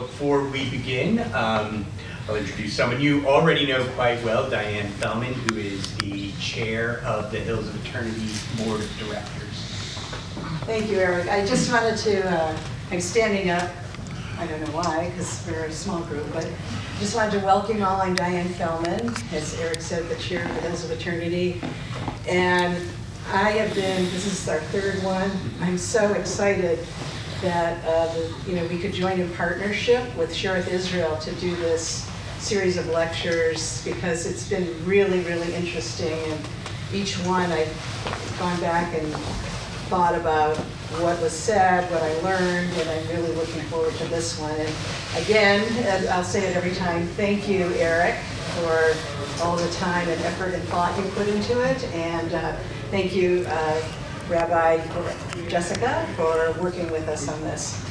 Before we begin, I'll introduce someone you already know quite well, Diane Feldman, who is the chair of the Hills of Eternity Board of Directors. Thank you, Eric. I just wanted to, I'm standing up, I don't know why, because we're a small group, but I just wanted to welcome you all. I'm Diane Feldman, as Eric said, the chair of the Hills of Eternity. And I have been, this is our third one. I'm so excited that we could join in partnership with Shira Israel to do this series of lectures, because it's been really, really interesting. And each one I've gone back and thought about what was said, what I learned, and I'm really looking forward to this one. And again, as I'll say it every time, thank you, Eric, for all the time and effort and thought you put into it. And thank you, Rabbi Jessica, for working with us on this.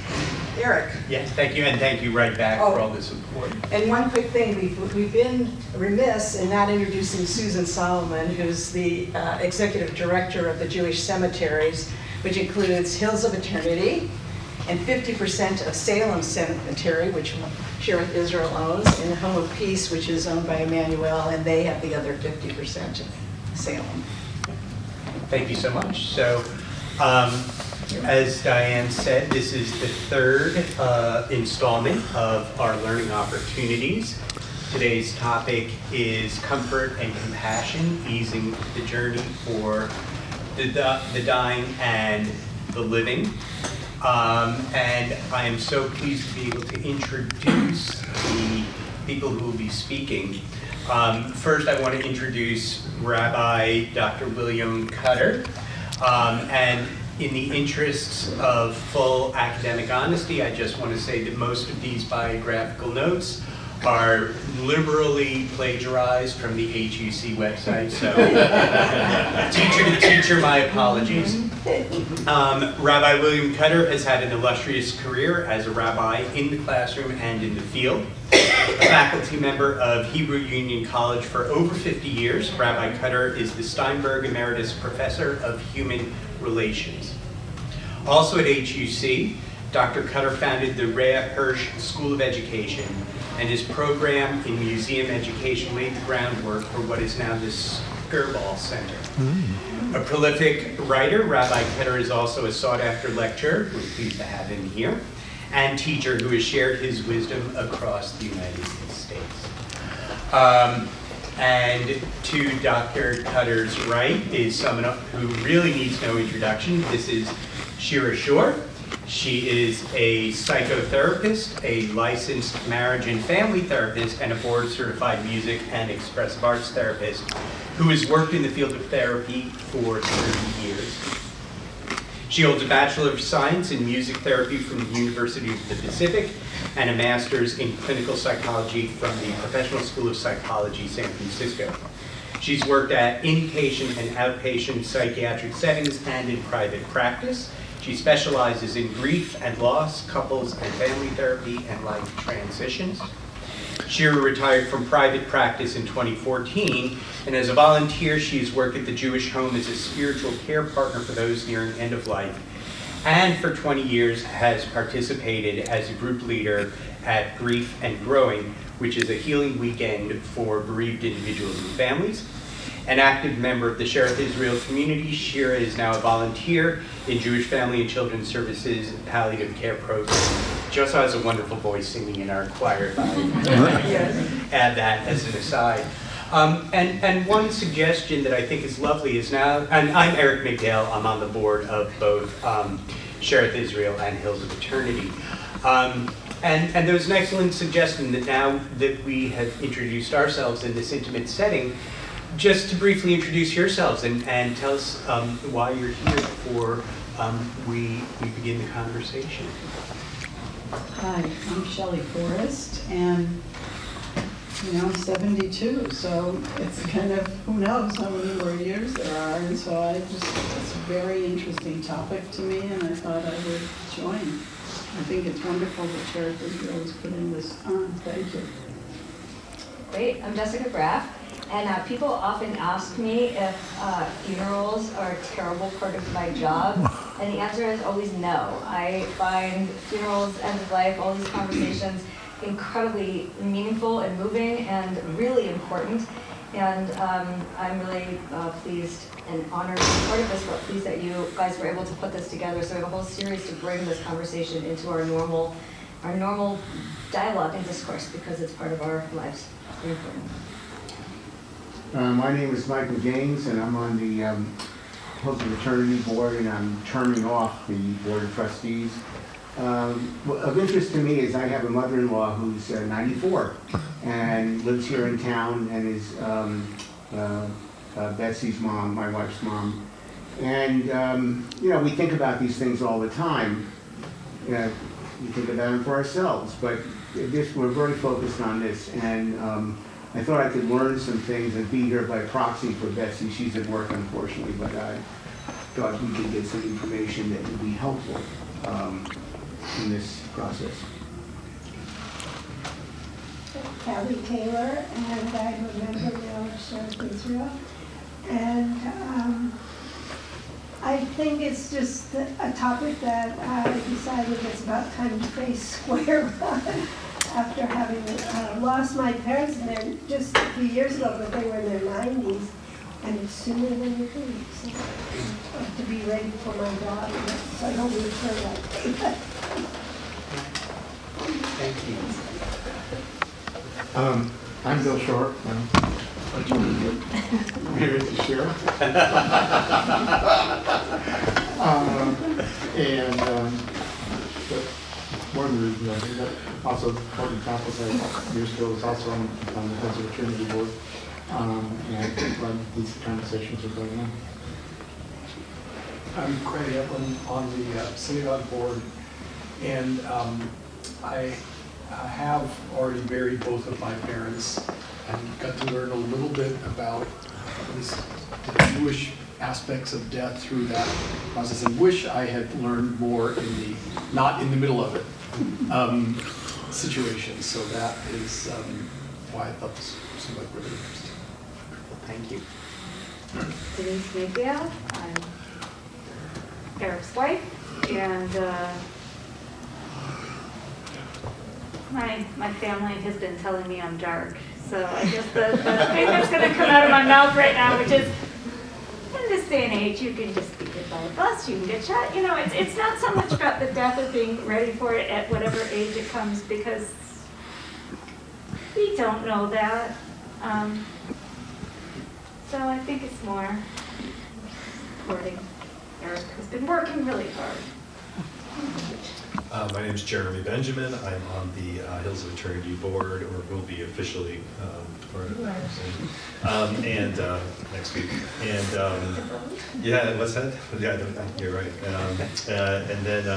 Eric. Yes, thank you, and thank you right back for all the support. And one quick thing, we've been remiss in not introducing Susan Solomon, who's the executive director of the Jewish cemeteries, which includes Hills of Eternity and 50% of Salem Cemetery, which Shira Israel owns, and Home of Peace, which is owned by Emmanuel, and they have the other 50% of Salem. Thank you so much. So, as Diane said, this is the third installment of our learning opportunities. Today's topic is comfort and compassion, easing the journey for the dying and the living. And I am so pleased to be able to introduce the people who will be speaking. First, I want to introduce Rabbi Dr. William Cutter. And in the interests of full academic honesty, I just want to say that most of these biographical notes are liberally plagiarized from the HUC website. So, teacher to teacher, my apologies. Rabbi William Cutter has had an illustrious career as a rabbi in the classroom and in the field. A faculty member of Hebrew Union College for over 50 years, Rabbi Cutter is the Steinberg Emeritus Professor of Human Relations. Also at HUC, Dr. Cutter founded the Rhea Hirsch School of Education, and his program in museum education laid the groundwork for what is now the Skirball Center. A prolific writer, Rabbi Cutter is also a sought-after lecturer, we're pleased to have him here, and teacher who has shared his wisdom across the United States. And to Dr. Cutter's right is someone who really needs no introduction. This is Shira Shore. She is a psychotherapist, a licensed marriage and family therapist, and a board-certified music and expressive arts therapist who has worked in the field of therapy for 30 years. She holds a Bachelor of Science in Music Therapy from the University of the Pacific and a Master's in Clinical Psychology from the Professional School of Psychology, San Francisco. She's worked at inpatient and outpatient psychiatric settings and in private practice. She specializes in grief and loss, couples and family therapy, and life transitions. Shira retired from private practice in 2014, and as a volunteer, she has worked at the Jewish Home as a spiritual care partner for those nearing end of life, and for 20 years has participated as a group leader at Grief and Growing, which is a healing weekend for bereaved individuals and families. An active member of the Shira Israel community, Shira is now a volunteer in Jewish Family and Children's Services palliative care program. She also has a wonderful voice singing in our choir. Add that as an aside. And one suggestion that I think is lovely is now, and I'm Erik Migdail, I'm on the board of both Shira Israel and Hills of Eternity. And there was an excellent suggestion that now that we have introduced ourselves in this intimate setting, just to briefly introduce yourselves and tell us why you're here before we begin the conversation. Hi, I'm Shelley Forrest, and 72, so it's kind of, who knows how many more years there are, and so it's a very interesting topic to me, and I thought I would join. I think it's wonderful that Shira Israel is putting this on. Thank you. Great, I'm Jessica Graff. And people often ask me if funerals are a terrible part of my job. And the answer is always no. I find funerals, end of life, all these conversations incredibly meaningful and moving and really important. And I'm really pleased and honored to be part of this, but pleased that you guys were able to put this together. So we have a whole series to bring this conversation into our normal dialogue and discourse, because it's part of our lives. It's very important. My name is Michael Gaines, and I'm on the Hills of Eternity Board, and I'm terming off the Board of Trustees. Of interest to me is I have a mother-in-law who's 94 and lives here in town and is Betsy's mom, my wife's mom. And, you know, we think about these things all the time. We think about them for ourselves, but we're very focused on this. And I thought I could learn some things and be here by proxy for Betsy. She's at work, unfortunately, but I thought we could get some information that would be helpful in this process. Callie Taylor, and I'm a member now of Shira Israel. And I think it's just a topic that I decided it's about time to face square one after having lost my parents, and they're just a few years ago, but they were in their 90s, and it's sooner than you think. So to be ready for my daughter, so I don't lose her that. Thank you. I'm Bill Short. Married to Shira. But more than the reason, I think that also Courtney Campos years ago was also on the Heads of Trinity Board, and glad these conversations are going on. I'm Craig Eplin on the synagogue board, and I have already buried both of my parents and got to learn a little bit about the Jewish aspects of death through that process, and wish I had learned more in not in the middle of it situation. So that is why I thought this seemed like really interesting. Thank you. Erik Migdail. I'm Erik's wife, and my family has been telling me I'm dark. So I guess the thing that's going to come out of my mouth right now, which is, in this day and age, you can just be hit by a bus, you can get shot. You know, it's not so much about the death of being ready for it at whatever age it comes, because we don't know that. So I think it's more supporting Erik, who's been working really hard. My name is Jeremy Benjamin. I'm on the Hills of Eternity Board, or will be officially and next week. And yeah, what's that? Yeah, you're right. And then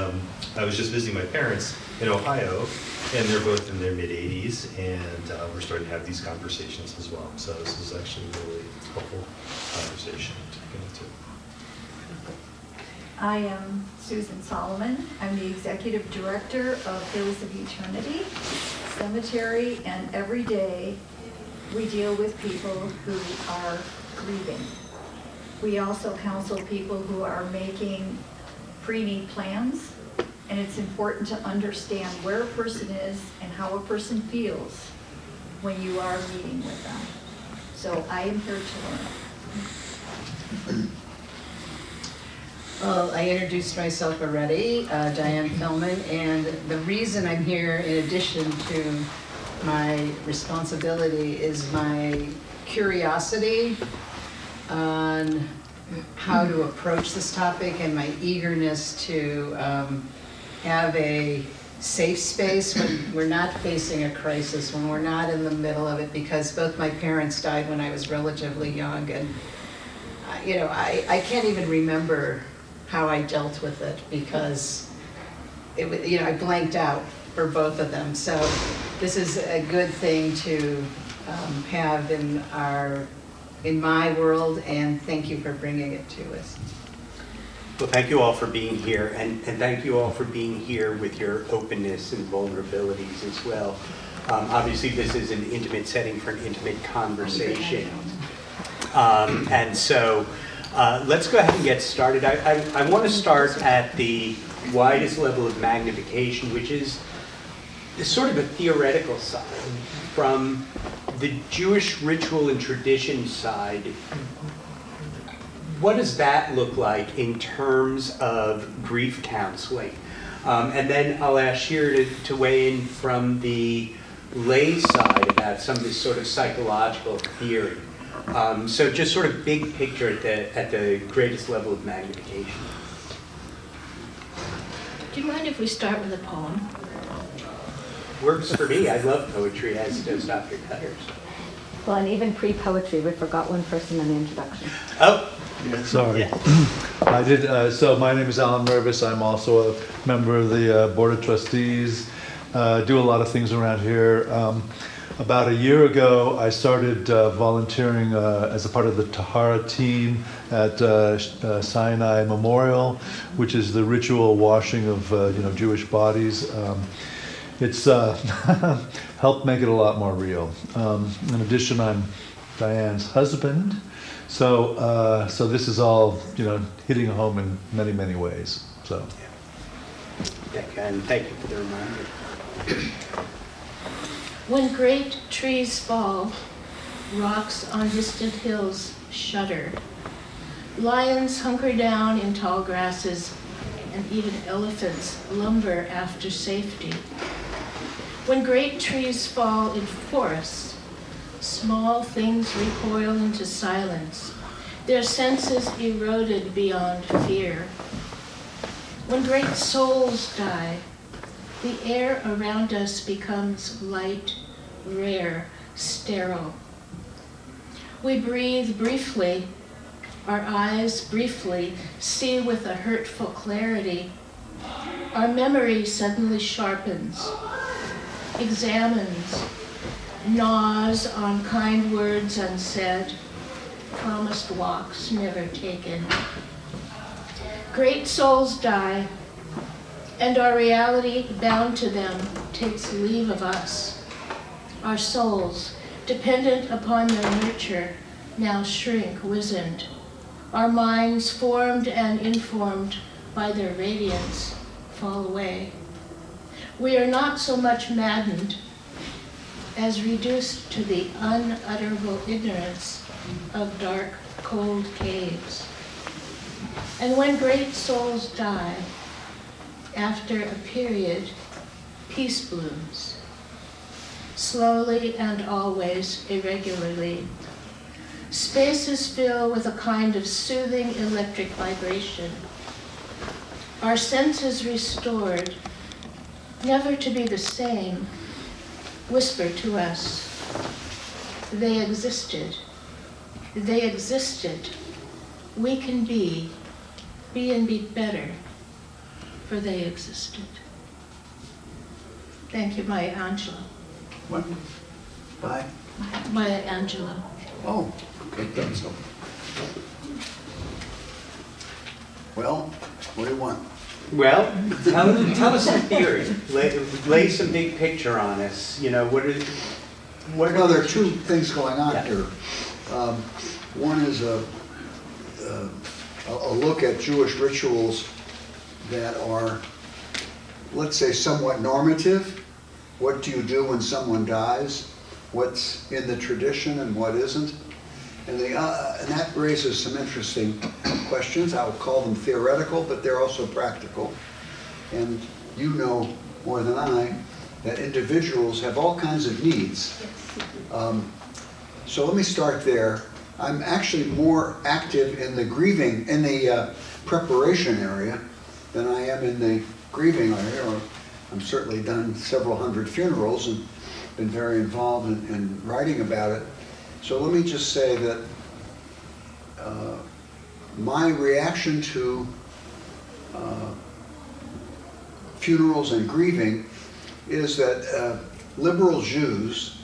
I was just visiting my parents in Ohio, and they're both in their mid-80s, and we're starting to have these conversations as well. So this is actually a really helpful conversation to get into. I am Susan Solomon. I'm the executive director of Hills of Eternity Cemetery, and every day we deal with people who are grieving. We also counsel people who are making pre-need plans, and it's important to understand where a person is and how a person feels when you are meeting with them. So I am here to learn. Well, I introduced myself already, Diane Philman, and the reason I'm here, in addition to my responsibility, is my curiosity on how to approach this topic and my eagerness to have a safe space when we're not facing a crisis, when we're not in the middle of it, because both my parents died when I was relatively young, and you know, I can't even remember how I dealt with it, because it, you know, I blanked out for both of them. So this is a good thing to have in my world, and thank you for bringing it to us. Well, thank you all for being here, and thank you all for being here with your openness and vulnerabilities as well. Obviously, this is an intimate setting for an intimate conversation. And so Let's go ahead and get started. I want to start at the widest level of magnification, which is sort of a theoretical side. From the Jewish ritual and tradition side, what does that look like in terms of grief counseling? And then I'll ask Shira to weigh in from the lay side about some of this sort of psychological theory. So just sort of big picture at the greatest level of magnification. Do you mind if we start with a poem? Works for me. I love poetry, as does Dr. Cutter's. Well, and even pre-poetry, we forgot one person in the introduction. Oh, Sorry. yeah. I did. So my name is Alan Mervis. I'm also a member of the Board of Trustees. Do a lot of things around here. About a year ago, I started volunteering as a part of the Tahara team at Sinai Memorial, which is the ritual washing of Jewish bodies. It's helped make it a lot more real. In addition, I'm Diane's husband. So this is all, hitting home in many, many ways. So. And thank you for the reminder. When great trees fall, rocks on distant hills shudder. Lions hunker down in tall grasses, and even elephants lumber after safety. When great trees fall in forests, small things recoil into silence, their senses eroded beyond fear. When great souls die, the air around us becomes light, rare, sterile. We breathe briefly, our eyes briefly see with a hurtful clarity. Our memory suddenly sharpens, examines, gnaws on kind words unsaid, promised walks never taken. Great souls die, and our reality bound to them takes leave of us. Our souls, dependent upon their nurture, now shrink wizened. Our minds, formed and informed by their radiance, fall away. We are not so much maddened as reduced to the unutterable ignorance of dark, cold caves. And when great souls die, after a period, peace blooms, slowly and always irregularly. Spaces fill with a kind of soothing electric vibration. Our senses restored, never to be the same, whisper to us, they existed. They existed. We can be and be better, for they existed. Thank you, Maya Angelou. What? Bye. Maya Angelou. Oh, okay, thanks. Well, what do you want? Well, tell us some theory. Lay some big picture on us. Well, there are two things going on here. One is a look at Jewish rituals that are, let's say, somewhat normative. What do you do when someone dies? What's in the tradition and what isn't? And that raises some interesting questions. I would call them theoretical, but they're also practical. And you know more than I that individuals have all kinds of needs. So let me start there. I'm actually more active in the grieving, in the preparation area than I am in the grieving area. I've certainly done several hundred funerals and been very involved in writing about it. So let me just say that my reaction to funerals and grieving is that liberal Jews,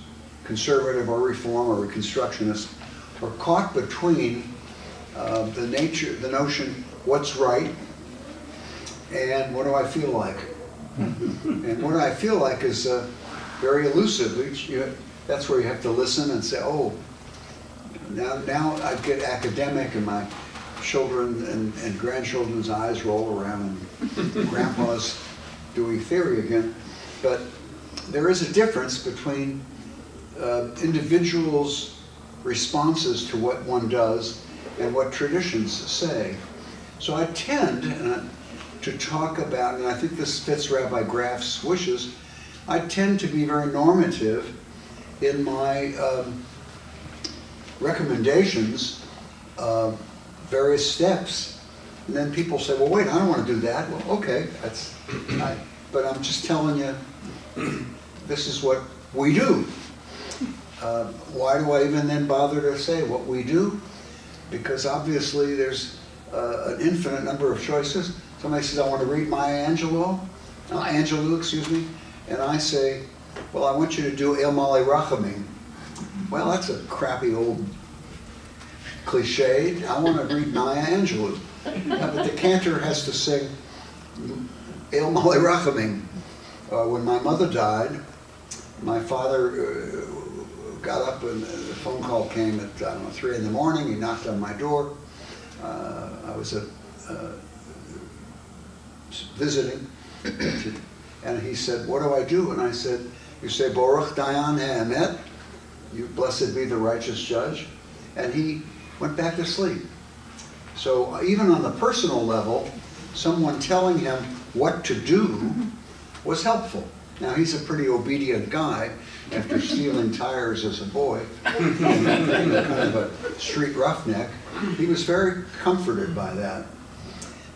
conservative or reform or reconstructionist, are caught between the notion, what's right, and what do I feel like? And what I feel like is very elusive. That's where you have to listen and say, oh, now I get academic and my children and grandchildren's eyes roll around and grandpa's doing theory again. But there is a difference between individuals' responses to what one does and what traditions say. So I tend to talk about, and I think this fits Rabbi Graff's wishes, I tend to be very normative in my recommendations, various steps. And then people say, well, wait, I don't want to do that. Well, okay, but I'm just telling you, this is what we do. Why do I even then bother to say what we do? Because obviously there's an infinite number of choices. Somebody says, I want to read Maya Angelou, excuse me, and I say, well, I want you to do El Male Rachamim. Well, that's a crappy old cliche. I want to read Maya Angelou. But the cantor has to sing El Male Rachamim. When my mother died, my father got up and the phone call came at, I don't know, 3 in the morning. He knocked on my door. I was visiting, and he said, what do I do? And I said, you say, Baruch Dayan Ha'emet, you blessed be the righteous judge. And he went back to sleep. So even on the personal level, someone telling him what to do was helpful. Now he's a pretty obedient guy after stealing tires as a boy, and being a kind of a street roughneck. He was very comforted by that.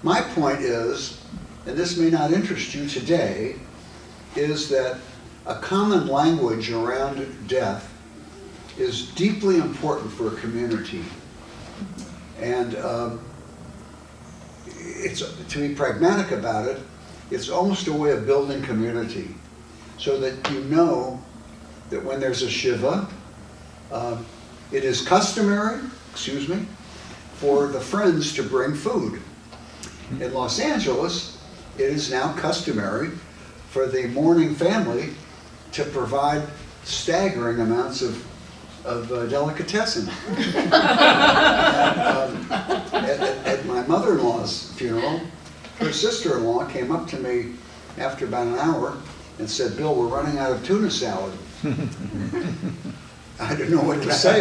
My point is, and this may not interest you today, is that a common language around death is deeply important for a community. And it's, to be pragmatic about it, it's almost a way of building community, so that you know that when there's a shiva, it is customary, for the friends to bring food. In Los Angeles, it is now customary for the mourning family to provide staggering amounts of delicatessen. At my mother-in-law's funeral, her sister-in-law came up to me after about an hour and said, Bill, we're running out of tuna salad. I didn't know what to say.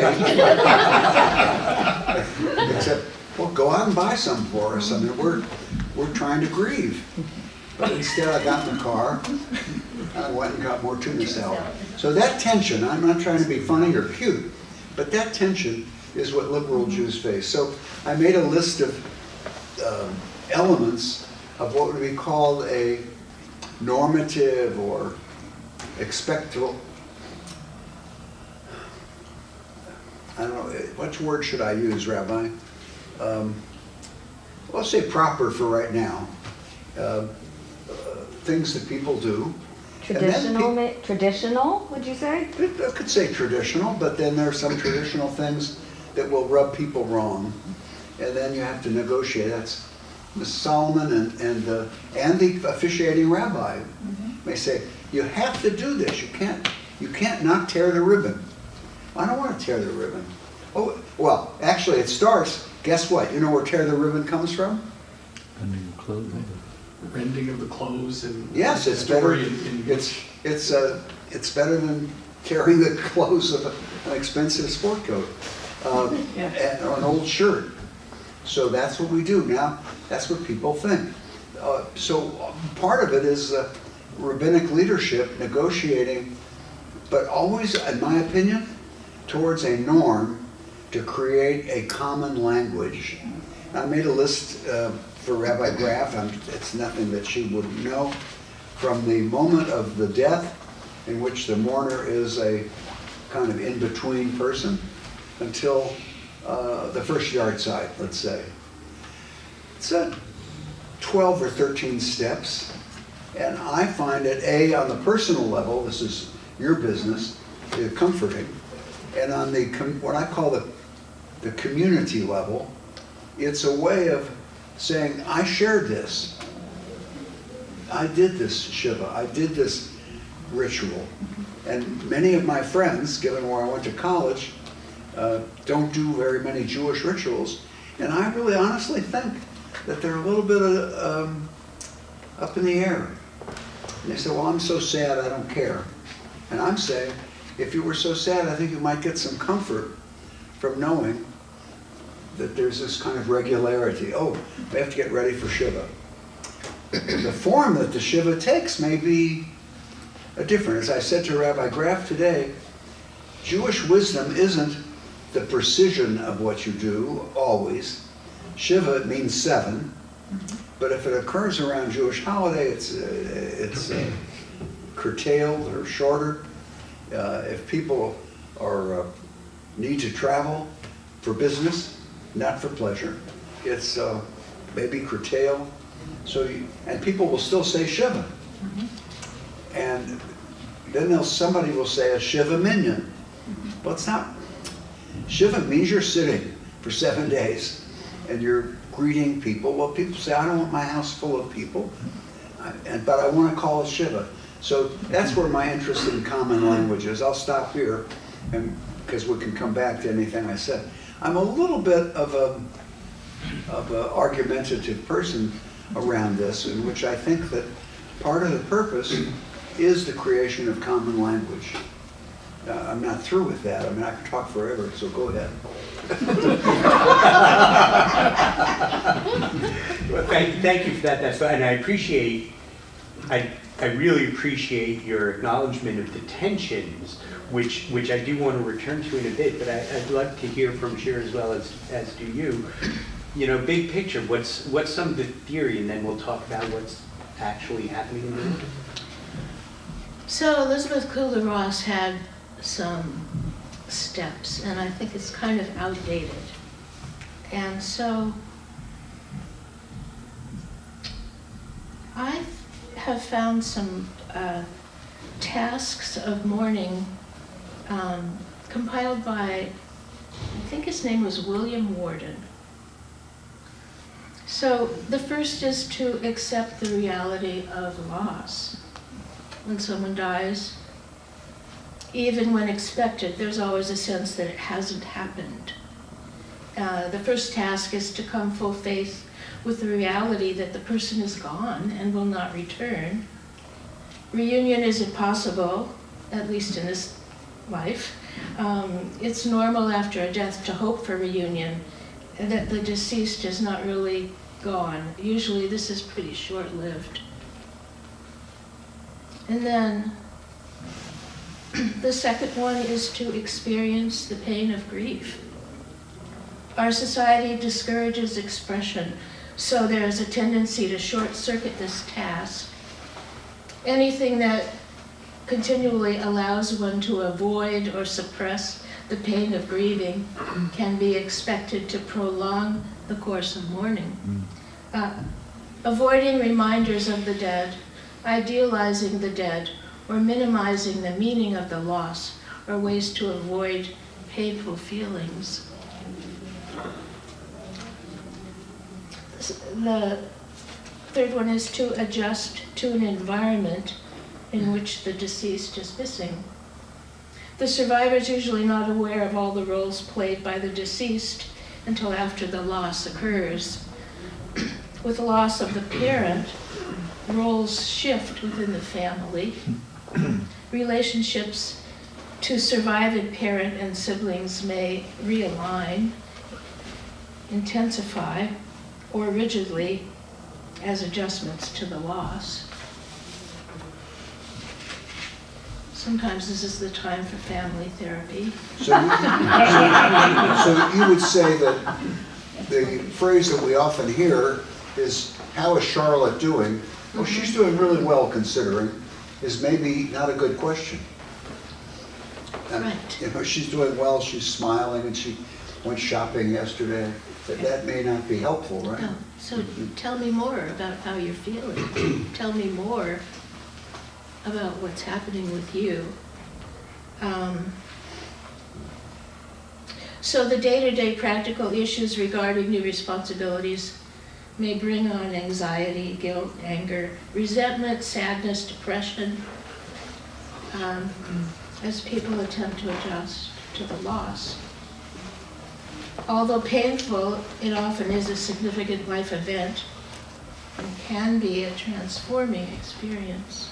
Except, well, go out and buy some for us. I mean, we're trying to grieve. But instead I got in the car, I went and got more tuna salad. So that tension, I'm not trying to be funny or cute, but that tension is what liberal Jews face. So I made a list of elements of what would be called a normative or expectable, I don't know, what word should I use, Rabbi? Let's say proper for right now. Things that people do. Traditional, would you say? I could say traditional, but then there are some traditional things that will rub people wrong. And then you have to negotiate. That's Ms. Solomon and the officiating rabbi may say, you have to do this. You can't not tear the ribbon. I don't want to tear the ribbon. Oh, well, actually it starts, guess what? You know where tear the ribbon comes from? Rending of clothing. Rending of the clothes and yes, it's better. It's better than tearing the clothes of an expensive sport coat or an old shirt. So that's what we do now. That's what people think. So part of it is rabbinic leadership negotiating, but always, in my opinion, towards a norm to create a common language. I made a list for Rabbi Graff, it's nothing that she wouldn't know, from the moment of the death, in which the mourner is a kind of in-between person, until the first yard site, let's say. It's 12 or 13 steps, and I find it, on the personal level, this is your business, comforting, and on the what I call the community level, it's a way of saying, I shared this. I did this Shiva. I did this ritual. And many of my friends, given where I went to college, don't do very many Jewish rituals. And I really honestly think that they're a little bit up in the air. And they say, well, I'm so sad, I don't care. And I'm saying, if you were so sad, I think you might get some comfort from knowing that there's this kind of regularity. Oh, we have to get ready for Shiva. The form that the Shiva takes may be different. As I said to Rabbi Graff today, Jewish wisdom isn't the precision of what you do, always. Shiva means 7, but if it occurs around Jewish holiday, it's curtailed or shorter. If people are need to travel for business, not for pleasure, it's maybe curtailed. So, and people will still say Shiva. And then somebody will say a Shiva minyan. Well, it's not. Shiva means you're sitting for 7 days and you're greeting people. Well, people say, I don't want my house full of people, but I want to call it Shiva. So that's where my interest in common language is. I'll stop here, and because we can come back to anything I said. I'm a little bit of an argumentative person around this, in which I think that part of the purpose is the creation of common language. I'm not through with that. I mean, I could talk forever, so go ahead. Well, thank you for that. And I appreciate, I really appreciate your acknowledgement of the tensions, which I do want to return to in a bit, but I'd like to hear from Shira as well as do you. You know, big picture, what's some of the theory, and then we'll talk about what's actually happening in the world. So Elizabeth Kubler-Ross had some steps, and I think it's kind of outdated. And so I have found some tasks of mourning compiled by, I think his name was William Warden. So the first is to accept the reality of loss. When someone dies, even when expected, there's always a sense that it hasn't happened. The first task is to come full faith with the reality that the person is gone and will not return. Reunion is impossible, at least in this life. It's normal after a death to hope for reunion, and that the deceased is not really gone. Usually this is pretty short-lived. And then the second one is to experience the pain of grief. Our society discourages expression, so there's a tendency to short-circuit this task. Anything that continually allows one to avoid or suppress the pain of grieving can be expected to prolong the course of mourning. Avoiding reminders of the dead, idealizing the dead, or minimizing the meaning of the loss are ways to avoid painful feelings. The third one is to adjust to an environment in which the deceased is missing. The survivor is usually not aware of all the roles played by the deceased until after the loss occurs. With the loss of the parent, roles shift within the family. Relationships to surviving parent and siblings may realign, intensify, or rigidly as adjustments to the loss. Sometimes this is the time for family therapy. So you would say that the phrase that we often hear is, how is Charlotte doing? Well, she's doing really well considering, is maybe not a good question. And, Right. you know, she's doing well, she's smiling, and she went shopping yesterday. That may not be helpful, right? No. So tell me more about how you're feeling. Tell me more about what's happening with you. So the day-to-day practical issues regarding new responsibilities may bring on anxiety, guilt, anger, resentment, sadness, depression, as people attempt to adjust to the loss. Although painful, it often is a significant life event and can be a transforming experience.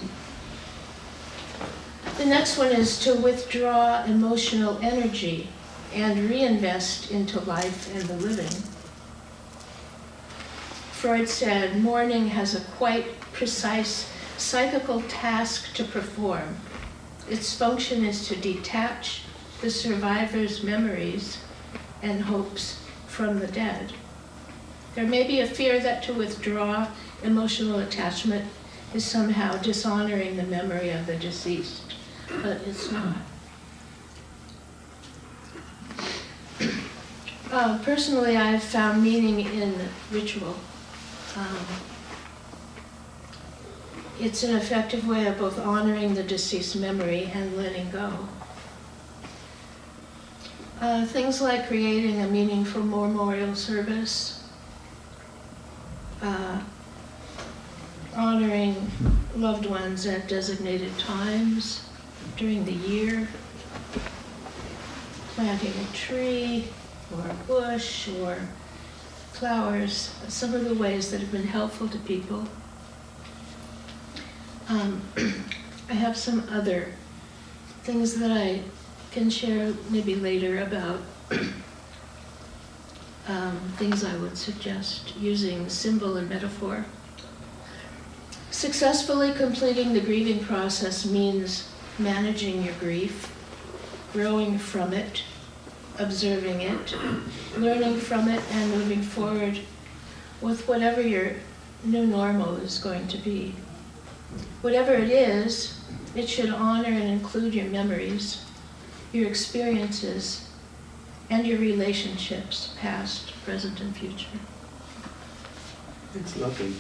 The next one is to withdraw emotional energy and reinvest into life and the living. Freud said mourning has a quite precise psychical task to perform. Its function is to detach the survivor's memories and hopes from the dead. There may be a fear that to withdraw emotional attachment is somehow dishonoring the memory of the deceased, but it's not. Personally, I've found meaning in ritual. It's an effective way of both honoring the deceased memory and letting go. Things like creating a meaningful memorial service, honoring loved ones at designated times during the year, planting a tree or a bush or flowers, some of the ways that have been helpful to people. I have some other things that I can share maybe later about things I would suggest using symbol and metaphor. Successfully completing the grieving process means managing your grief, growing from it, observing it, learning from it, and moving forward with whatever your new normal is going to be. Whatever it is, it should honor and include your memories, your experiences, and your relationships, past, present, and future. It's lovely.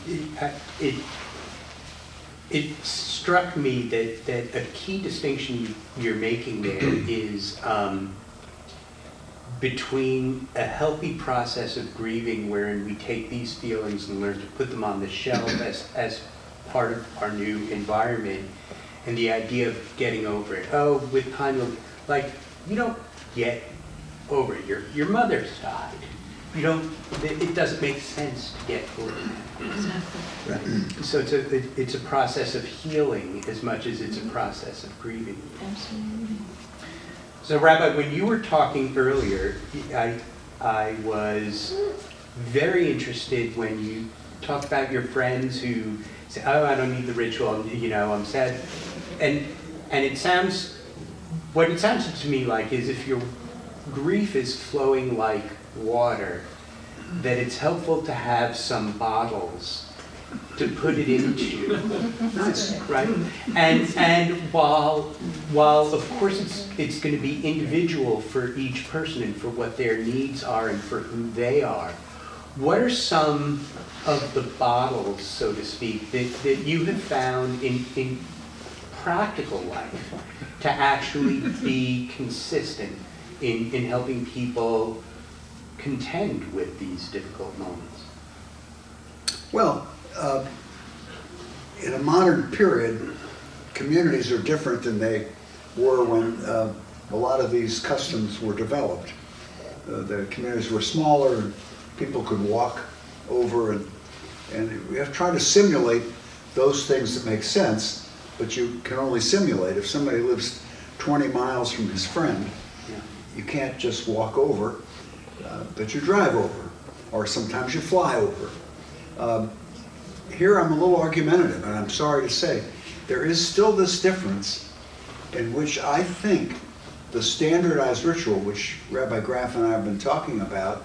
It struck me that a key distinction you're making there is between a healthy process of grieving wherein we take these feelings and learn to put them on the shelf as part of our new environment, and the idea of getting over it. Oh, with time, like, you don't get over it. Your mother's died. You don't, it doesn't make sense to get over it. Exactly. Right. So it's a process of healing as much as it's a process of grieving. Absolutely. So Rabbi, when you were talking earlier, I was very interested when you talked about your friends who say, oh, I don't need the ritual, I'm sad. And it sounds, what it sounds to me like is if your grief is flowing like water, that it's helpful to have some bottles to put it into. Nice. Right? And while of course it's going to be individual for each person and for what their needs are and for who they are, what are some of the bottles, so to speak, that you have found in practical life to actually be consistent in helping people contend with these difficult moments? Well, in a modern period, communities are different than they were when a lot of these customs were developed. The communities were smaller and people could walk over, and we have to try to simulate those things that make sense, but you can only simulate. If somebody lives 20 miles from his friend, you can't just walk over, but you drive over, or sometimes you fly over. Here I'm a little argumentative, and I'm sorry to say, there is still this difference in which I think the standardized ritual, which Rabbi Graff and I have been talking about,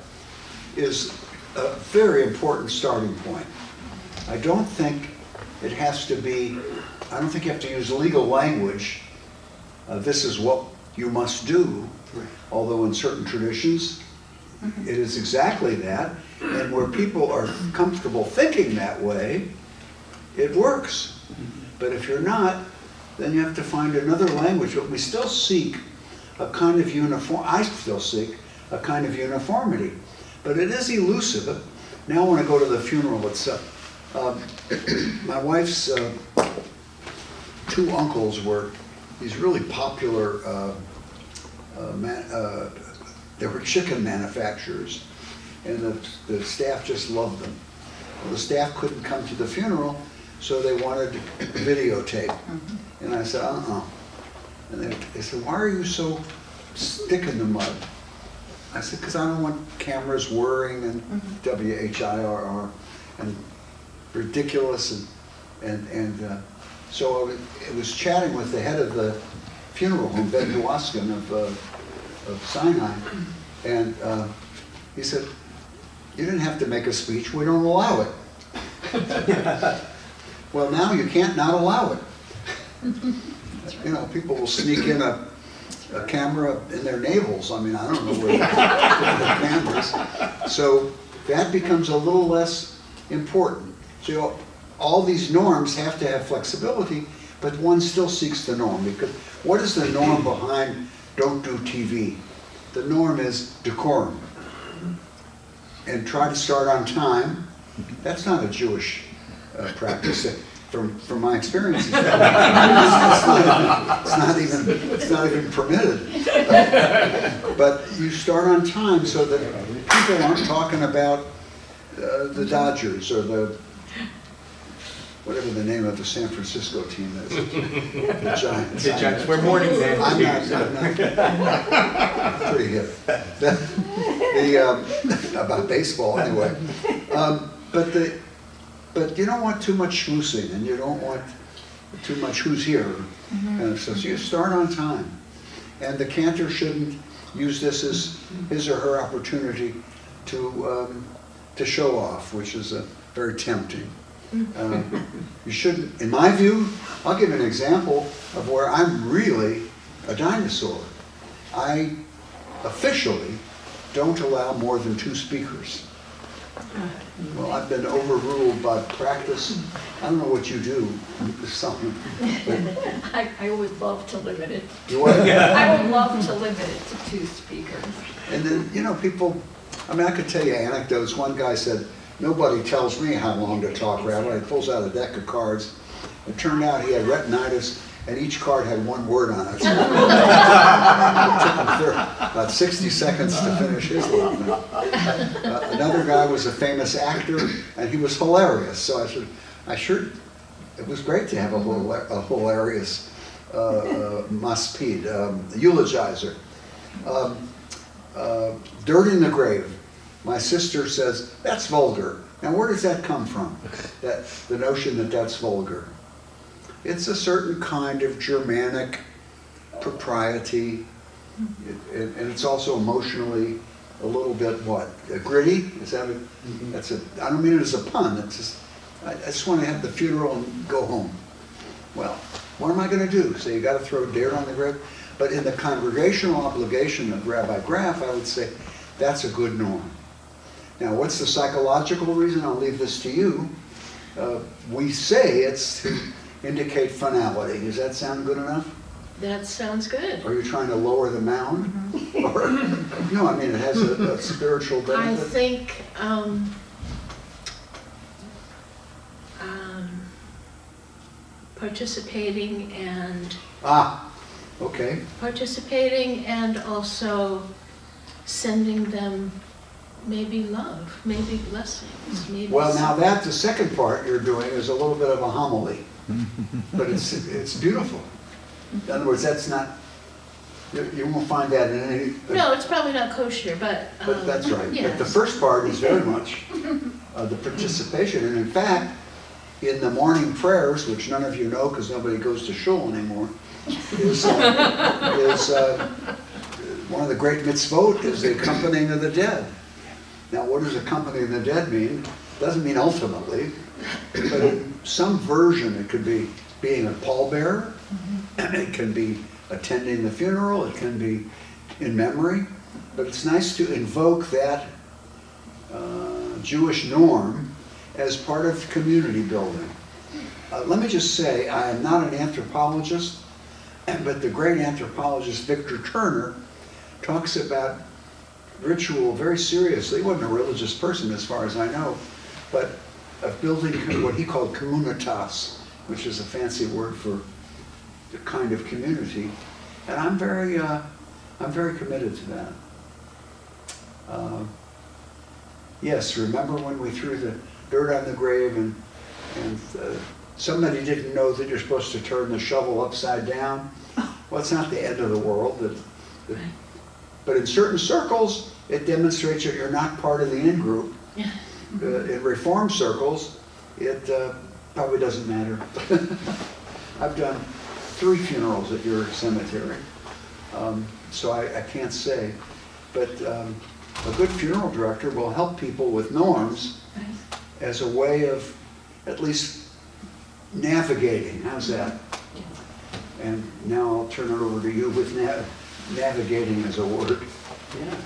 is a very important starting point. I don't think it has to be, I don't think you have to use legal language. This is what you must do, although in certain traditions, it is exactly that. And where people are comfortable thinking that way, it works. But if you're not, then you have to find another language. But we still seek a kind of I still seek a kind of uniformity. But it is elusive. Now I want to go to the funeral itself. My wife's two uncles were these really popular They were chicken manufacturers, and the staff just loved them. Well, the staff couldn't come to the funeral, so they wanted to videotape. And I said, And they said, why are you so stick in the mud? I said, because I don't want cameras whirring and WHIRR and ridiculous. So I was chatting with the head of the funeral home, Ben Duwaskin of Sinai, and he said, you didn't have to make a speech, we don't allow it. Well, now you can't not allow it. You know, people will sneak in a camera in their navels. I mean, I don't know where the cameras. So that becomes a little less important. So all these norms have to have flexibility, but one still seeks the norm. Because what is the norm behind don't do TV? The norm is decorum. And try to start on time. That's not a Jewish practice. From my experience, it's not even permitted. But you start on time so that people aren't talking about the Dodgers or whatever the name of the San Francisco team is, the Giants. The Giants. We're morning men. I'm not pretty hip. About baseball anyway. But you don't want too much schmoozing, and you don't want too much who's here. And so you start on time. And the cantor shouldn't use this as his or her opportunity to show off, which is very tempting. You shouldn't, in my view, I'll give an example of where I'm really a dinosaur. I officially don't allow more than 2 speakers. Well, I've been overruled by practice. I don't know what you do. Something. I would love to limit it. You what? I would love to limit it to 2 speakers. And then, you know, people, I mean, I could tell you anecdotes. One guy said, nobody tells me how long to talk, Rabbi. He pulls out a deck of cards. It turned out he had retinitis, and each card had 1 word on it. So it took him about 60 seconds to finish his line. Another guy was a famous actor, and he was hilarious. So I sure, it was great to have a hilarious maspid, eulogizer. Dirt in the grave. My sister says, that's vulgar. Now where does that come from? The notion that that's vulgar. It's a certain kind of Germanic propriety, and it's also emotionally a little bit what? Gritty? Is that I don't mean it as a pun. It's just, I just want to have the funeral and go home. Well, what am I going to do? So you got to throw dirt on the grave? But in the congregational obligation of Rabbi Graff, I would say that's a good norm. Now, what's the psychological reason? I'll leave this to you. We say it's to indicate finality. Does that sound good enough? That sounds good. Are you trying to lower the mound? Or, no, I mean, it has a spiritual benefit. I think participating and okay. Participating and also sending them maybe love, maybe blessings, maybe. Well, now the second part you're doing is a little bit of a homily, but it's beautiful. In other words, that's not, you won't find that in any. No, it's probably not kosher, but. But that's right. Yes. But the first part is very much the participation, and in fact, in the morning prayers, which none of you know because nobody goes to shul anymore, is one of the great mitzvot is the accompanying of the dead. Now, what does accompanying the dead mean? It doesn't mean ultimately, but in some version it could be being a pallbearer, it can be attending the funeral, it can be in memory, but it's nice to invoke that Jewish norm as part of community building. Let me just say, I am not an anthropologist, but the great anthropologist Victor Turner talks about ritual very seriously. He wasn't a religious person as far as I know, but of building what he called communitas, which is a fancy word for the kind of community. And I'm very committed to that. Yes, remember when we threw the dirt on the grave and somebody didn't know that you're supposed to turn the shovel upside down? Well, it's not the end of the world. But in certain circles, it demonstrates that you're not part of the in-group. Yeah. In Reform circles, it probably doesn't matter. I've done 3 funerals at your cemetery, so I can't say. But a good funeral director will help people with norms as a way of at least navigating. How's that? And now I'll turn it over to you with navigating as a word. Yeah.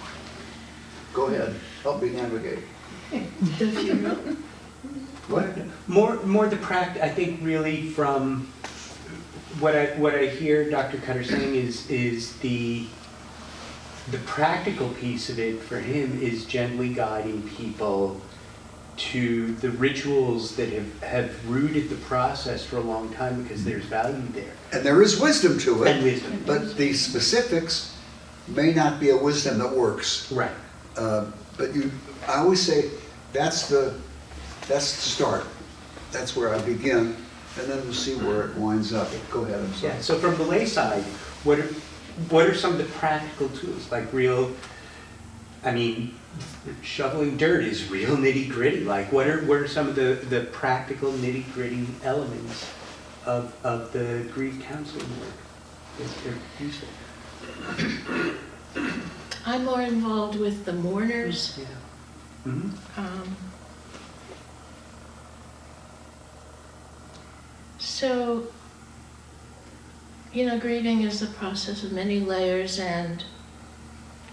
Go ahead, help me navigate. The funeral? What? More the I think really from what I hear Dr. Cutter saying is the practical piece of it for him is gently guiding people to the rituals that have rooted the process for a long time because there's value there. And there is wisdom to it. And wisdom. But the specifics may not be a wisdom that works. Right. But I always say that's the start. That's where I begin, and then we'll see where it winds up. Go ahead, I'm sorry. Yeah, so from the lay side, what are some of the practical tools? Like shoveling dirt is real nitty-gritty. Like what are some of the practical nitty-gritty elements of the grief counseling work that are useful? I'm more involved with the mourners. Yeah. Mm-hmm. So, grieving is the process of many layers, and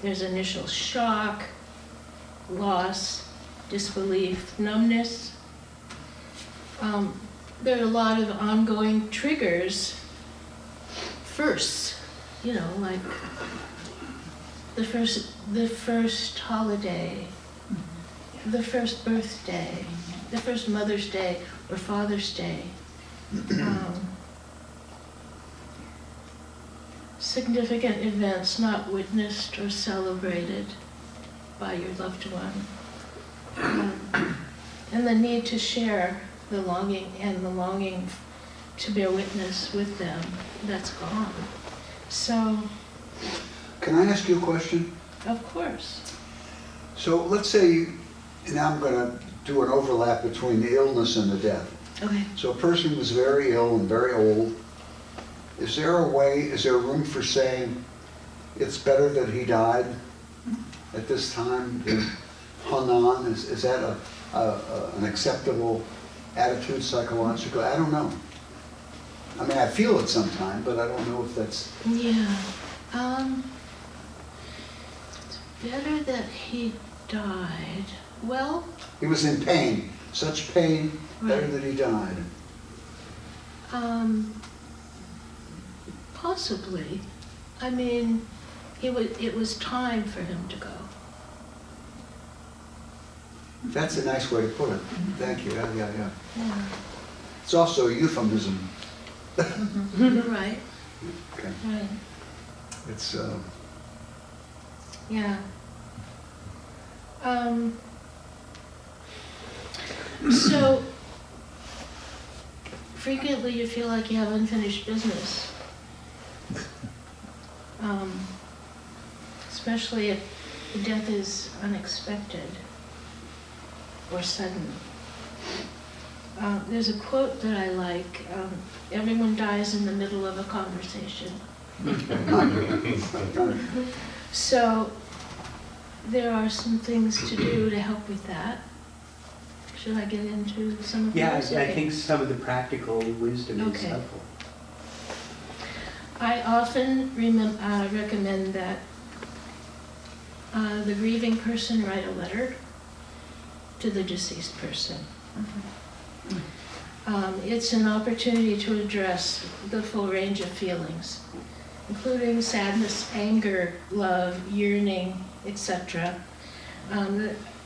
there's initial shock, loss, disbelief, numbness. There are a lot of ongoing triggers. First, like the first holiday, the first birthday, the first Mother's Day or Father's Day. Significant events not witnessed or celebrated by your loved one. And the need to share the longing to bear witness with them, that's gone. So. Can I ask you a question? Of course. So let's say, now I'm going to do an overlap between the illness and the death. Okay. So a person was very ill and very old. Is there room for saying it's better that he died at this time than hung on? Is that an acceptable attitude psychologically? I don't know. I mean, I feel it sometime, but I don't know if that's... Yeah. It's better that he died. Well... He was in pain. Such pain, better that he died. Possibly. I mean, it was time for him to go. That's a nice way to put it. Thank you. Yeah. Yeah. It's also a euphemism. Right. Okay. Right. It's Yeah. So frequently you feel like you have unfinished business. Especially if the death is unexpected or sudden. There's a quote that I like, everyone dies in the middle of a conversation. So there are some things to do to help with that. Should I get into some of those? I think some of the practical wisdom is helpful. I often recommend that the grieving person write a letter to the deceased person. It's an opportunity to address the full range of feelings, including sadness, anger, love, yearning, etc.,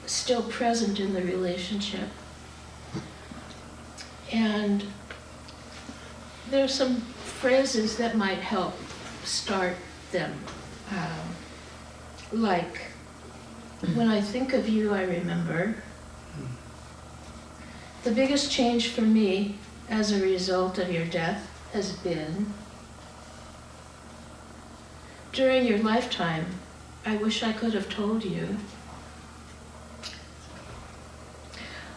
still present in the relationship. And there are some phrases that might help start them, like, when I think of you, I remember. The biggest change for me as a result of your death has been, during your lifetime, I wish I could have told you.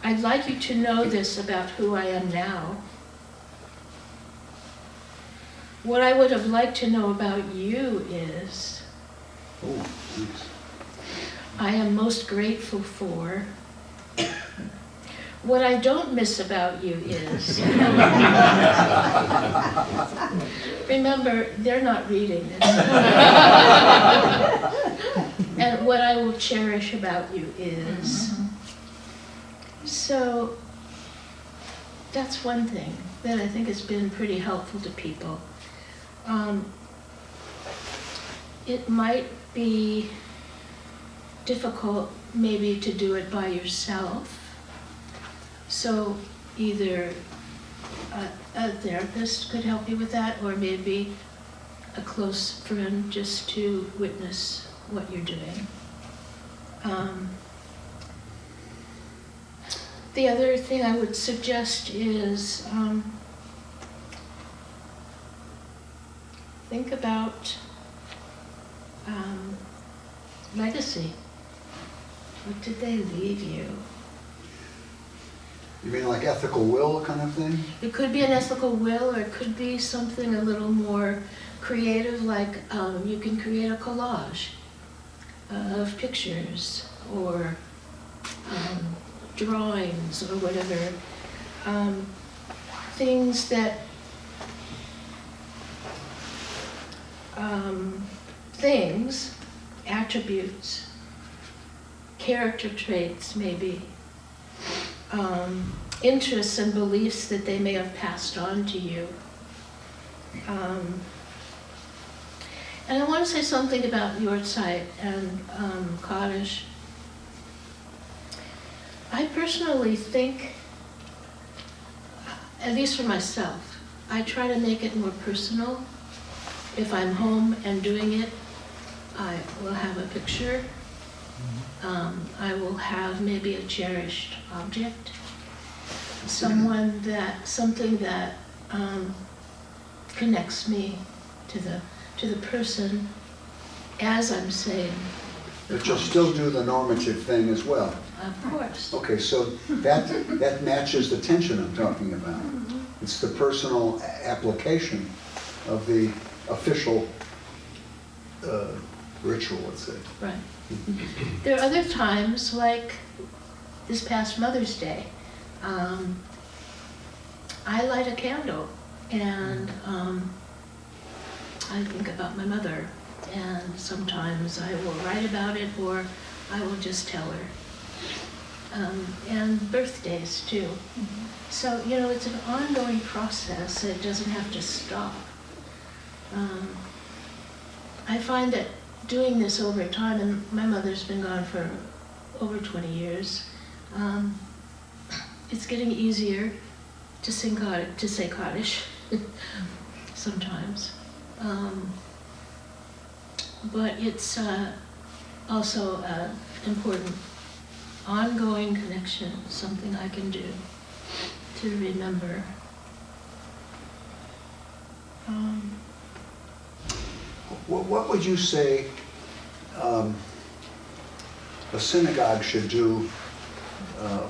I'd like you to know this about who I am now. What I would have liked to know about you is, Oh, thanks. I am most grateful for. What I don't miss about you is, remember, they're not reading this. And what I will cherish about you is, so that's one thing that I think has been pretty helpful to people. It might be difficult maybe to do it by yourself. So either a therapist could help you with that, or maybe a close friend just to witness what you're doing. The other thing I would suggest is think about legacy. What did they leave you? You mean like ethical will kind of thing? It could be an ethical will, or it could be something a little more creative, like you can create a collage of pictures or drawings or whatever. Things that, attributes, character traits maybe, interests and beliefs that they may have passed on to you. And I want to say something about your site and Kaddish. I personally think, at least for myself, I try to make it more personal. If I'm home and doing it, I will have a picture. I will have maybe a cherished object, something that connects me to the person as I'm saying. But you'll still do the normative thing as well. Of course. Okay, so that matches the tension I'm talking about. It's the personal application of the official ritual, let's say. Right. There are other times, like this past Mother's Day, I light a candle and I think about my mother, and sometimes I will write about it or I will just tell her. And birthdays too. So, it's an ongoing process. It doesn't have to stop. I find that doing this over time, and my mother's been gone for over 20 years, it's getting easier to say Kaddish sometimes. But it's also an important ongoing connection, something I can do to remember. What would you say a synagogue should do, I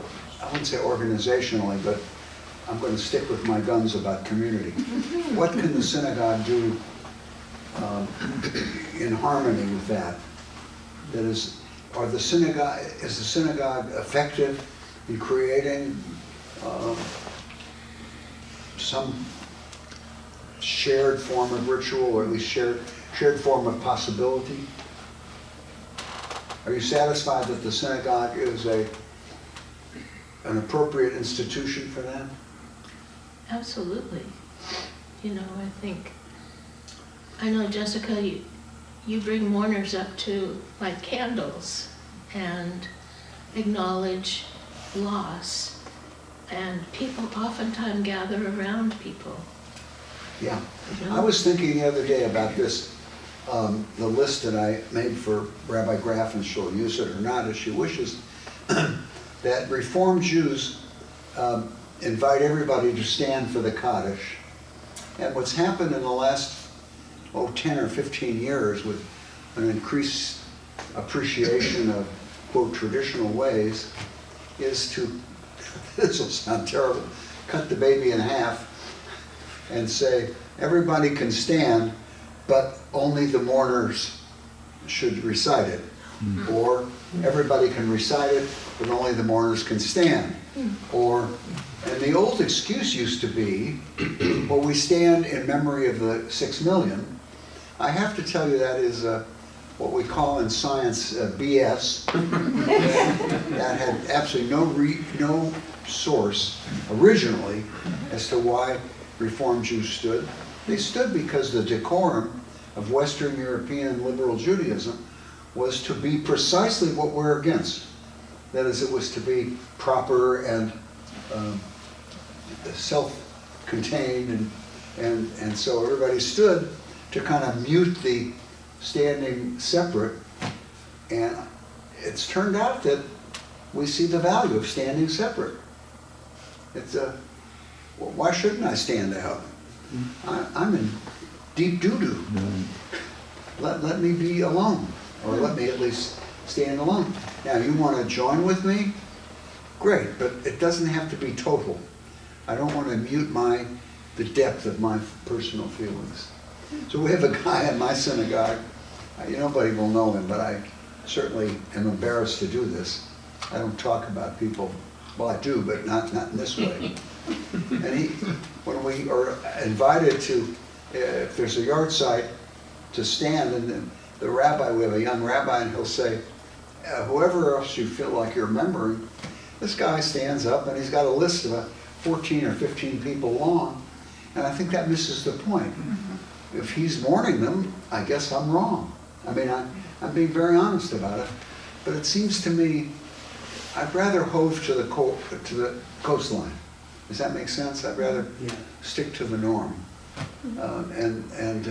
wouldn't say organizationally, but I'm going to stick with my guns about community. What can the synagogue do in harmony with that? That is, is the synagogue effective in creating some shared form of ritual, or at least shared form of possibility? Are you satisfied that the synagogue is an appropriate institution for that? Absolutely. I know, Jessica, you bring mourners up to light candles and acknowledge loss, and people oftentimes gather around people. Yeah. I was thinking the other day about this. the list that I made for Rabbi Graff, and she'll use it or not as she wishes, that Reformed Jews invite everybody to stand for the Kaddish. And what's happened in the last 10 or 15 years with an increased appreciation of, quote, traditional ways, is to, this will sound terrible, cut the baby in half and say, everybody can stand, but only the mourners should recite it. Or everybody can recite it, but only the mourners can stand. Or, and the old excuse used to be, well, we stand in memory of the 6 million. I have to tell you that is what we call in science BS. That had absolutely no source originally as to why Reformed Jews stood. They stood because the decorum of Western European liberal Judaism was to be precisely what we're against. That is, it was to be proper and self-contained, and so everybody stood to kind of mute the standing separate. And it's turned out that we see the value of standing separate. It's well, why shouldn't I stand out? I'm in deep doo-doo. Let me be alone, or let me at least stand alone. Now, you want to join with me? Great, but it doesn't have to be total. I don't want to mute the depth of my personal feelings. So we have a guy in my synagogue, nobody will know him, but I certainly am embarrassed to do this. I don't talk about people, well, I do, but not in this way. And when we are invited to, if there's a yard site, to stand, and the rabbi, we have a young rabbi, and he'll say, whoever else you feel like you're remembering, this guy stands up and he's got a list of 14 or 15 people long, and I think that misses the point. If he's mourning them, I guess I'm wrong. I mean, I'm being very honest about it, but it seems to me I'd rather hove to the coastline. Does that make sense? I'd rather stick to the norm, and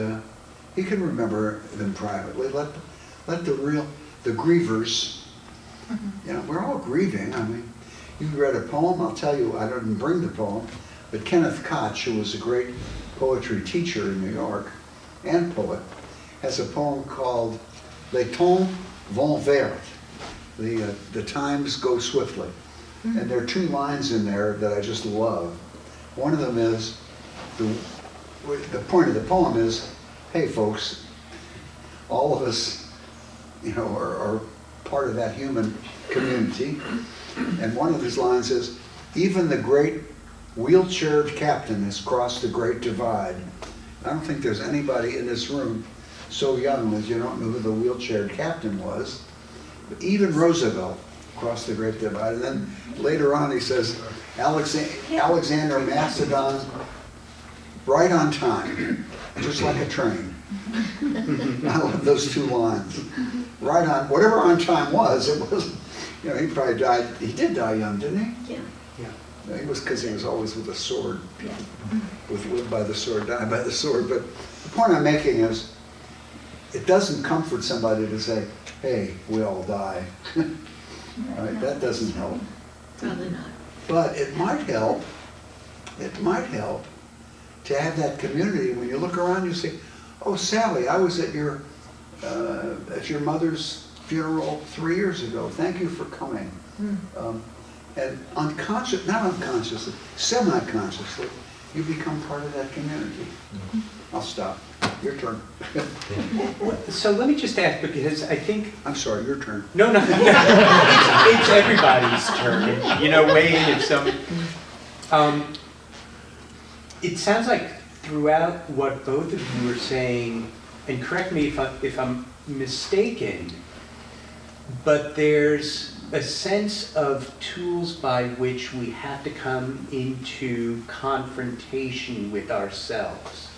he can remember them privately. Let the grievers. We're all grieving. I mean, you read a poem. I'll tell you, I didn't bring the poem, but Kenneth Koch, who was a great poetry teacher in New York and poet, has a poem called Les temps vont vert. The times go swiftly. And there are 2 lines in there that I just love. One of them is, the point of the poem is, hey folks, all of us, are part of that human community. And one of these lines is, even the great wheelchaired captain has crossed the great divide. I don't think there's anybody in this room so young that you don't know who the wheelchaired captain was. But even Roosevelt crossed the great divide. And then later on he says, Alexander Macedon, right on time, just like a train. I love those 2 lines. Right on, whatever on time was, it was, he probably died, he did die young, didn't he? Yeah. It was because he was always with a sword. With live by the sword, die by the sword. But the point I'm making is, it doesn't comfort somebody to say, hey, we all die. Right? That doesn't help. Probably not. But it might help to have that community. When you look around, you say, oh, Sally, I was at your mother's funeral 3 years ago. Thank you for coming. And not unconsciously, semi-consciously, you become part of that community. I'll stop. Your turn. So let me just ask, because I think... I'm sorry, your turn. No. It's everybody's turn. Weigh in if some... It sounds like throughout what both of you are saying, and correct me if I'm mistaken, but there's a sense of tools by which we have to come into confrontation with ourselves.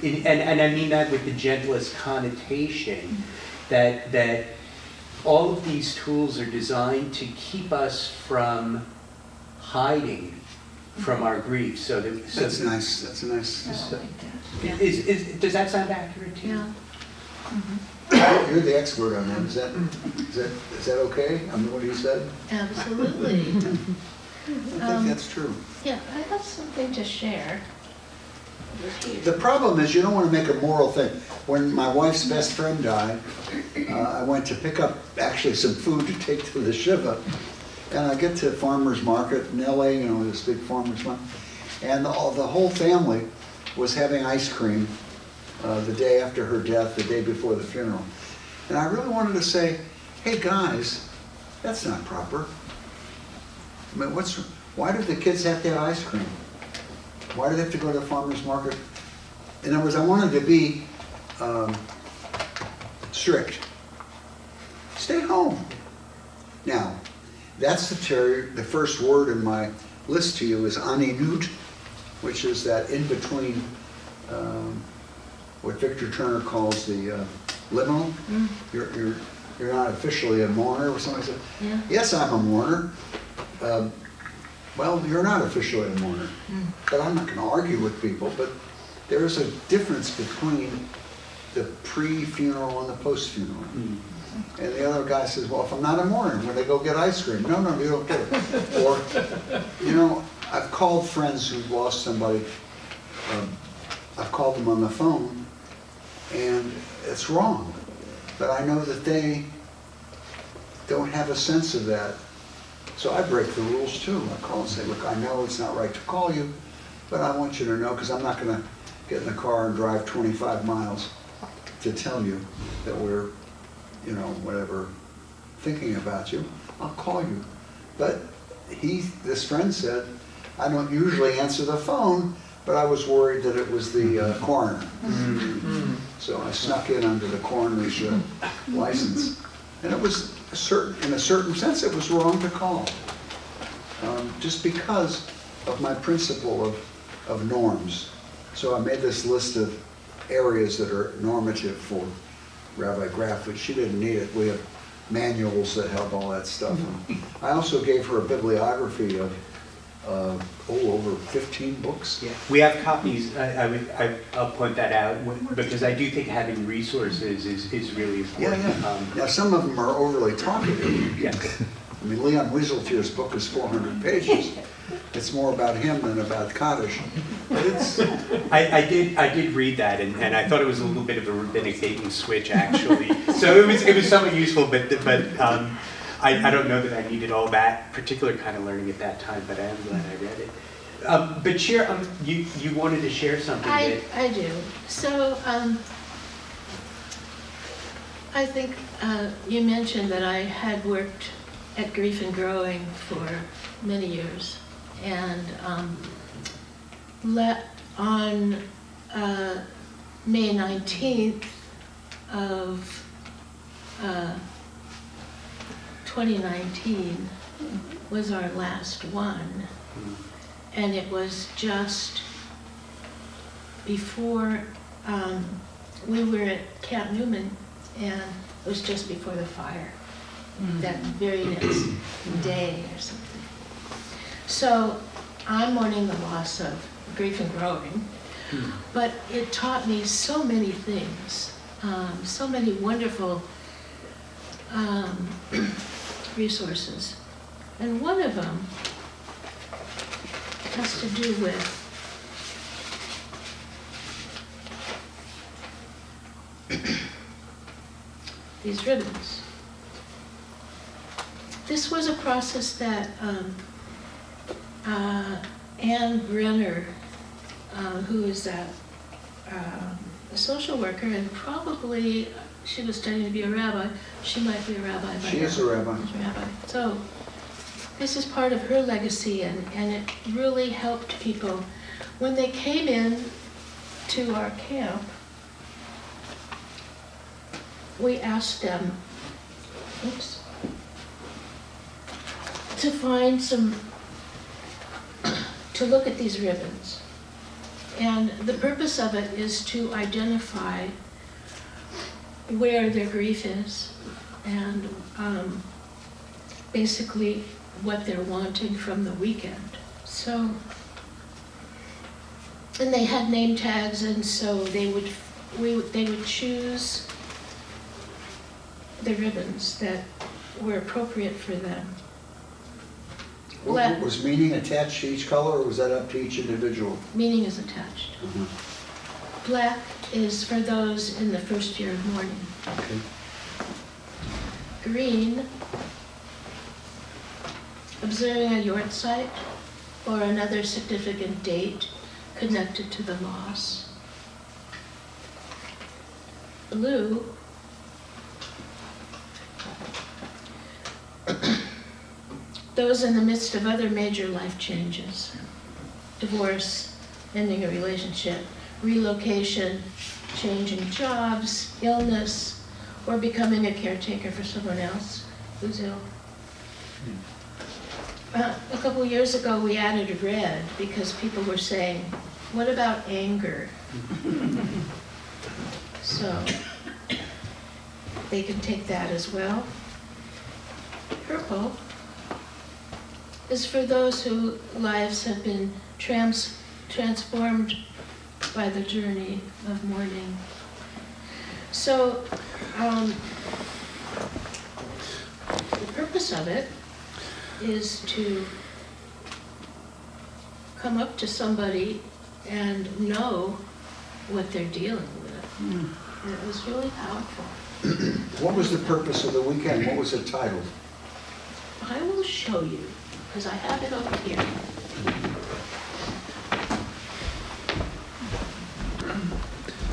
And I mean that with the gentlest connotation, that all of these tools are designed to keep us from hiding from our grief. That's nice. That's a nice. Does that sound accurate to you? Yeah. You're the expert on that. Is that okay? I mean, what he said? Absolutely. I think that's true. Yeah, I have something to share with you. The problem is you don't want to make a moral thing. When my wife's best friend died, I went to pick up actually some food to take to the Shiva. And I get to farmer's market in LA, you know, this big farmer's market. And the whole family was having ice cream the day after her death, the day before the funeral. And I really wanted to say, hey guys, that's not proper. I mean, why do the kids have to have ice cream? Why do they have to go to the farmer's market? In other words, I wanted to be strict. Stay home. Now, that's the first word in my list to you is aninut, which is that in between what Victor Turner calls the liminal. You're not officially a mourner, or somebody said, Yeah. yes, I'm a mourner. Well, you're not officially a mourner. But I'm not going to argue with people, but there is a difference between the pre-funeral and the post-funeral. And the other guy says, well, if I'm not a mourner, when they go get ice cream, no, you don't get it. Or, you know, I've called friends who've lost somebody, I've called them on the phone, and it's wrong. But I know that they don't have a sense of that. So I break the rules too. I call and say, look, I know it's not right to call you, but I want you to know, because I'm not going to get in the car and drive 25 miles to tell you that we're, you know, whatever, thinking about you. I'll call you. But this friend said, I don't usually answer the phone, but I was worried that it was the coroner. So I snuck in under the coroner's license. And it was in a certain sense, it was wrong to call. Just because of my principle of norms. So I made this list of areas that are normative for Rabbi Graff, which she didn't need it. We have manuals that have all that stuff. I also gave her a bibliography of over 15 books. Yeah, we have copies. I'll point that out because I do think having resources is really important. Yeah. Now some of them are overly talkative. Yes. I mean, Leon Wieseltier's book is 400 pages. It's more about him than about Kaddish. But it's... I did read that, and I thought it was a little bit of a rabbinic bait and switch, actually. So it was somewhat useful, but I don't know that I needed all that particular kind of learning at that time, but I am glad I read it. But Shira, you wanted to share something that... I do. So I think you mentioned that I had worked at Grief and Growing for many years, and on May 19th of 2019 was our last one, and it was just before we were at Camp Newman, and it was just before the fire, that very next day or something. So I'm mourning the loss of Grief and Growing, but it taught me so many things, so many wonderful resources. And one of them has to do with these ribbons. This was a process that Anne Brenner, who is a social worker, and probably she was studying to be a rabbi. She might be a rabbi by now. She is a rabbi. She's a rabbi. So this is part of her legacy, and it really helped people. When they came in to our camp, we asked them, to find to look at these ribbons. And the purpose of it is to identify where their grief is and basically what they're wanting from the weekend. So, and they had name tags, and so they would choose the ribbons that were appropriate for them. Was meaning attached to each color, or was that up to each individual? Meaning is attached. Black is for those in the first year of mourning. Okay. Green, observing a yard site or another significant date connected to the loss. Blue, those in the midst of other major life changes. Divorce, ending a relationship, relocation, changing jobs, illness, or becoming a caretaker for someone else who's ill. A couple years ago, we added red because people were saying, what about anger? So they can take that as well. Purple is for those whose lives have been transformed by the journey of mourning. So the purpose of it is to come up to somebody and know what they're dealing with. And it was really powerful. What was the purpose of the weekend? What was it titled? I will show you, because I have it over here.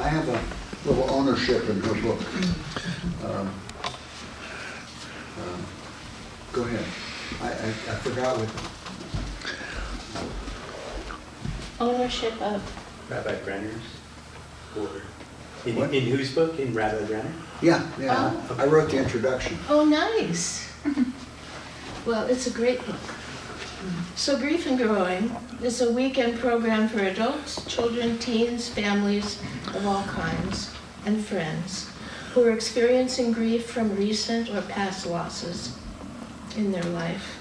I have a little ownership in her book. Go ahead. I forgot what. Ownership of. Rabbi Brenner's? Or What? in whose book? In Rabbi Brenner? Yeah. Oh. I wrote the introduction. Oh, nice. Well, it's a great book. So Grief and Growing is a weekend program for adults, children, teens, families of all kinds, and friends who are experiencing grief from recent or past losses in their life.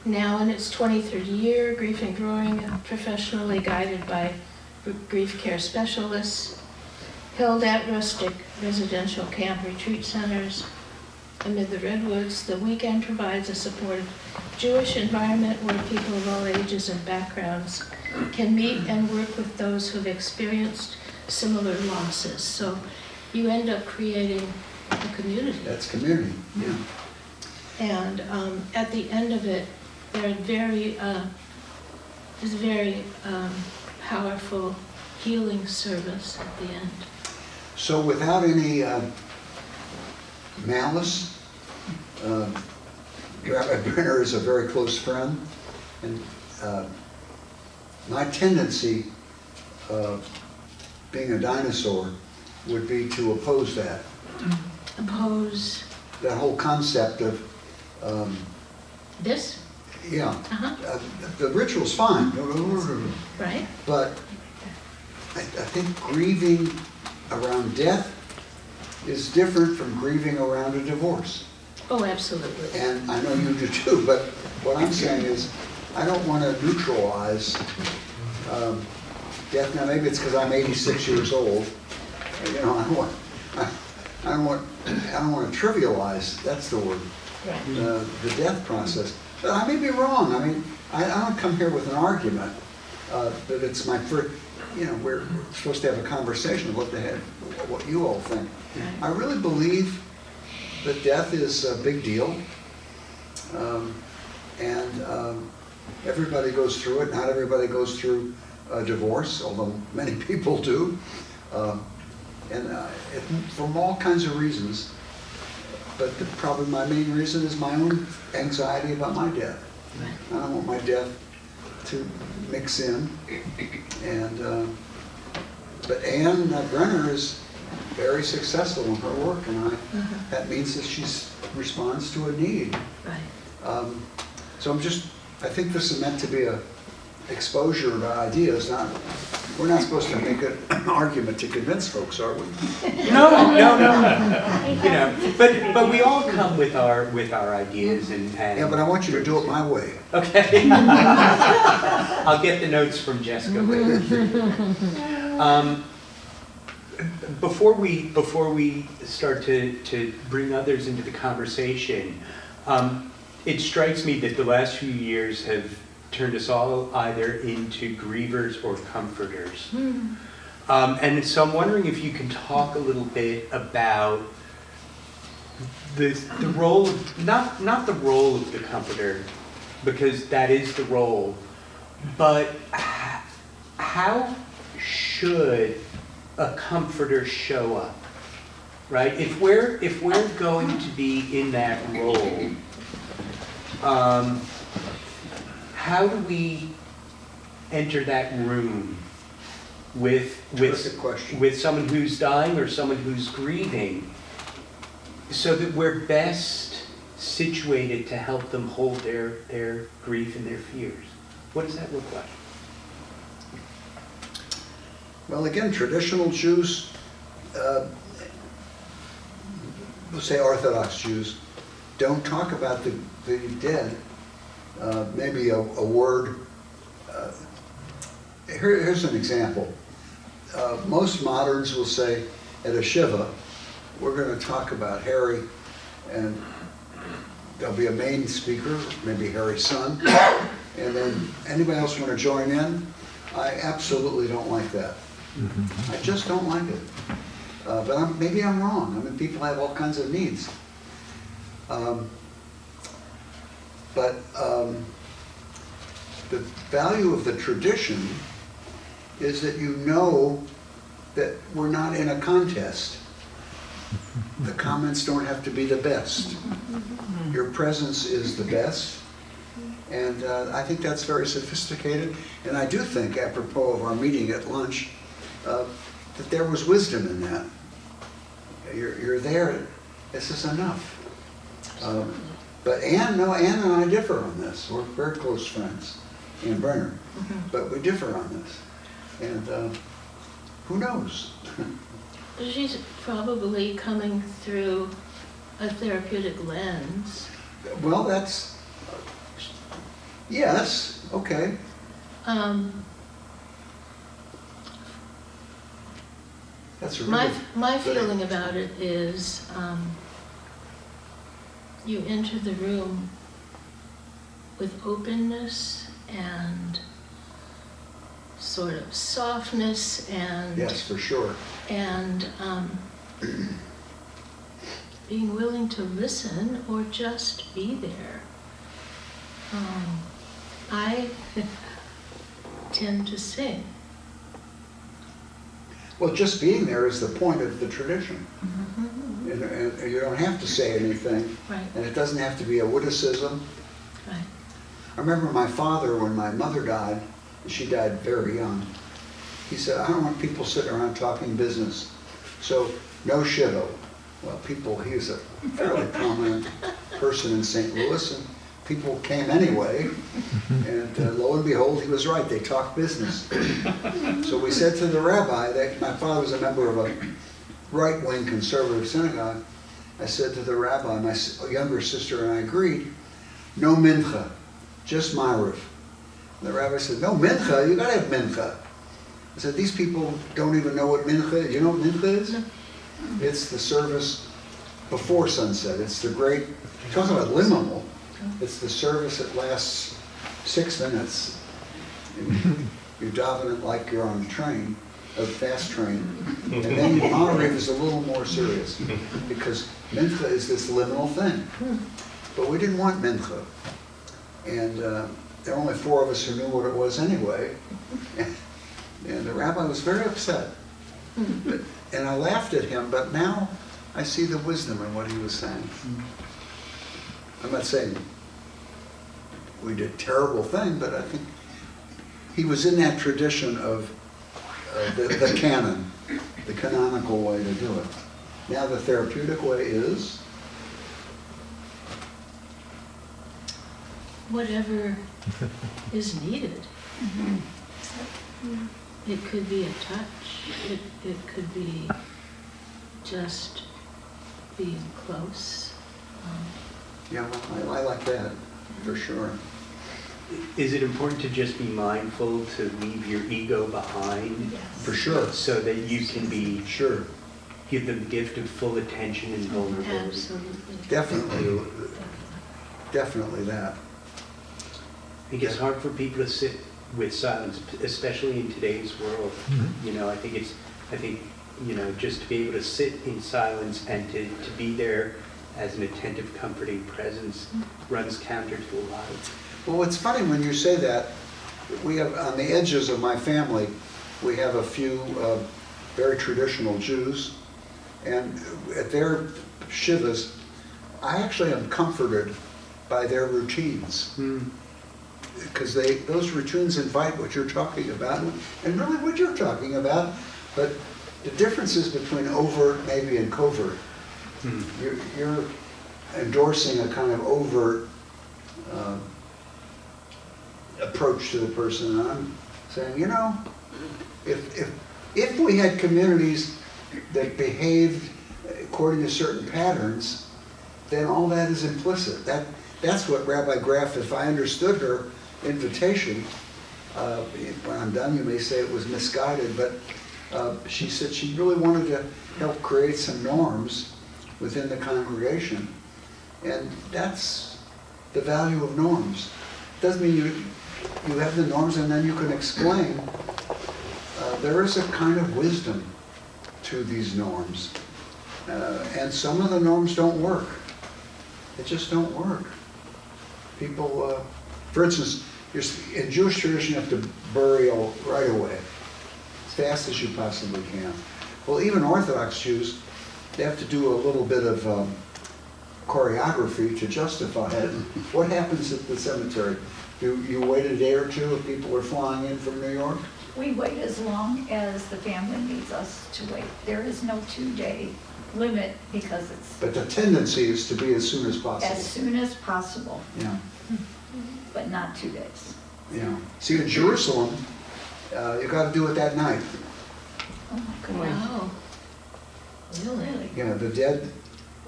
Now in its 23rd year, Grief and Growing, professionally guided by grief care specialists, held at rustic residential camp retreat centers amid the redwoods, the weekend provides a supportive Jewish environment where people of all ages and backgrounds can meet and work with those who've experienced similar losses. So you end up creating a community. That's community. Yeah. And at the end of it, there's a very powerful healing service at the end. So without any malice, Rabbi Brenner is a very close friend, and my tendency, being a dinosaur, would be to oppose that. Oppose That whole concept of, this? yeah, Uh-huh. the ritual's fine, Right? but I think grieving around death is different from grieving around a divorce. Oh, absolutely. And I know you do too, but what I'm saying is, I don't want to neutralize death. Now, maybe it's because I'm 86 years old. You know, I don't want to trivialize. That's the word. Right. The death process. But I may be wrong. I mean, I don't come here with an argument. But it's my first. You know, we're supposed to have a conversation of what you all think. I really believe that death is a big deal, and everybody goes through it. Not everybody goes through a divorce, although many people do, from all kinds of reasons. But probably my main reason is my own anxiety about my death. I don't want my death to mix in. And but Anne Brenner is very successful in her work, and that means that she responds to a need. Right. So I think this is meant to be a exposure of ideas. We're not supposed to make an argument to convince folks, are we? No. You know, but we all come with our ideas and. Yeah, but I want you to do it my way. Okay. I'll get the notes from Jessica later. before we start to bring others into the conversation, it strikes me that the last few years have turned us all either into grievers or comforters. And so I'm wondering if you can talk a little bit about the role of, not the role of the comforter, because that is the role, but how should a comforter show up, right? If we're going to be in that role, how do we enter that room with someone who's dying or someone who's grieving, so that we're best situated to help them hold their grief and their fears? What does that look like? Well, again, traditional Jews, let's say Orthodox Jews, don't talk about the dead. Maybe a word. Here's an example. Most moderns will say at a shiva, we're going to talk about Harry, and there'll be a main speaker, maybe Harry's son, and then anybody else want to join in? I absolutely don't like that. I just don't like it. But maybe I'm wrong. I mean, people have all kinds of needs. The value of the tradition is that you know that we're not in a contest. The comments don't have to be the best. Your presence is the best. And I think that's very sophisticated. And I do think, apropos of our meeting at lunch, that there was wisdom in that. You're there. This is enough. But Ann and I differ on this. We're very close friends, Ann Brenner. But we differ on this. And who knows? She's probably coming through a therapeutic lens. Well, that's, yes, okay. That's really my good feeling answer. about it is you enter the room with openness and sort of softness and Yes, for sure. and being willing to listen or just be there. I tend to sing. Well, just being there is the point of the tradition. And you don't have to say anything. Right. And it doesn't have to be a witticism. Right. I remember my father, when my mother died, and she died very young, he said, I don't want people sitting around talking business. So, no shiva. Well, he was a fairly prominent person in St. Louis, and people came anyway. And lo and behold, he was right. They talked business. So we said to the rabbi, my father was a member of a right-wing conservative synagogue. I said to the rabbi, my younger sister and I agreed, no mincha, just ma'ariv. The rabbi said, no mincha, you gotta have mincha. I said, these people don't even know what mincha is. You know what mincha is? No. It's the service before sunset. It's the great, talking about liminal, it's the service that lasts 6 minutes. You daven it like you're on a train, a fast train. And then ma'ariv is a little more serious, because mincha is this liminal thing. But we didn't want mincha. And there were only 4 of us who knew what it was anyway. And the rabbi was very upset. And I laughed at him, but now I see the wisdom in what he was saying. I'm not saying we did a terrible thing, but I think he was in that tradition of the canon, the canonical way to do it. Now the therapeutic way is? Whatever is needed. It could be a touch. It could be just being close. Yeah, well, I like that, for sure. is it important to just be mindful to leave your ego behind? For sure. So that you can be, Sure. give them the gift of full attention and vulnerability? Absolutely. Definitely, definitely that. I think it's hard for people to sit with silence, especially in today's world. You know, I think, you know, just to be able to sit in silence and to be there as an attentive, comforting presence runs counter to a lot of. Well, it's funny when you say that. We have, on the edges of my family, we have a few very traditional Jews, and at their shivas, I actually am comforted by their routines. Because those routines invite what you're talking about, and really what you're talking about, but the differences between overt maybe and covert. You're endorsing a kind of overt approach to the person, and I'm saying, you know, if we had communities that behaved according to certain patterns, then all that is implicit. That's what Rabbi Graff, if I understood her invitation, when I'm done you may say it was misguided, but she said she really wanted to help create some norms within the congregation. And that's the value of norms. Doesn't mean you have the norms and then you can explain. There is a kind of wisdom to these norms. And some of the norms don't work. They just don't work. People, for instance, in Jewish tradition you have to burial right away, as fast as you possibly can. Well, even Orthodox Jews, they have to do a little bit of choreography to justify it. What happens at the cemetery? You wait a day or two if people are flying in from New York? We wait as long as the family needs us to wait. There is no 2-day limit because it's But the tendency is to be as soon as possible. as soon as possible, Yeah, but not 2 days. yeah. See, in Jerusalem, you got to do it that night. Oh my goodness. Wow. Really? You know, the dead,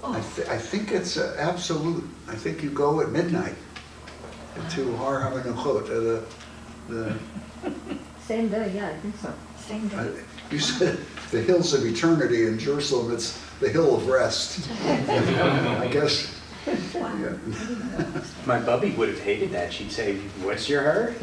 Oh. I think it's absolute. I think you go at midnight to Har HaMenuchot, the Same day, yeah, I think so. Same day. you said the hills of eternity in Jerusalem, it's the hill of rest. I guess. Yeah. My bubby would have hated that. She'd say, "What's your hurry?"